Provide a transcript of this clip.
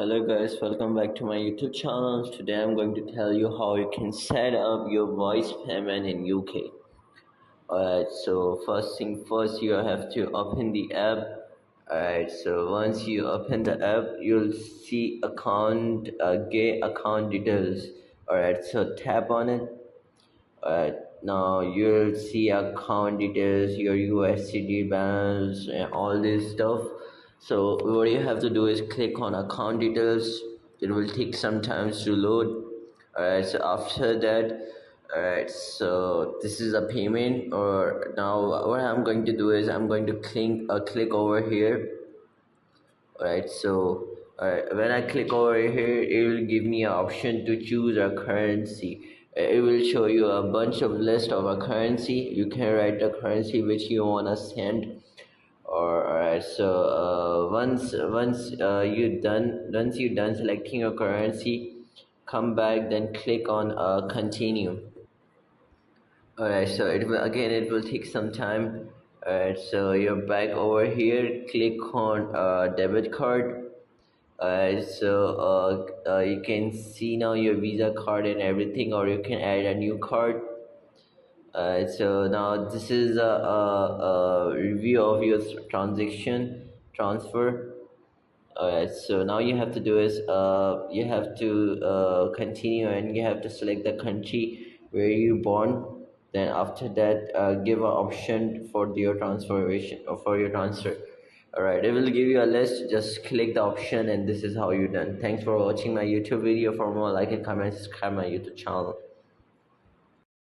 Hello guys, welcome back to my YouTube channel. Today I'm going to tell you how you can set up your voice payment in UK. Alright, so first thing first, you have to open the app. Alright, so once you open the app, you'll see get account details. Alright, so tap on it. Now you'll see account details, your USCD balance, and all this stuff. So what you have to do is click on account details. It will take some time to load. Alright, so after that, alright, so this is a payment. Or now what I'm going to do is I'm going to click over here. Alright, so when I click over here, it will give me an option to choose a currency. It will show you a bunch of list of a currency. You can write the currency which you wanna send. Or alright, so once you done selecting your currency, come back, then click on continue. Alright, so it will take some time. Alright, so you're back over here. Click on debit card. You can see now your Visa card and everything, or you can add a new card. So now this is a review of your transaction transfer. So now you have to do is you have to continue, and you have to select the country where you born. Then after that, give an option for your transformation or for your transfer. Alright, it will give you a list. Just click the option, and this is how you done. Thanks for watching my YouTube video. For more, like and comment, subscribe my YouTube channel.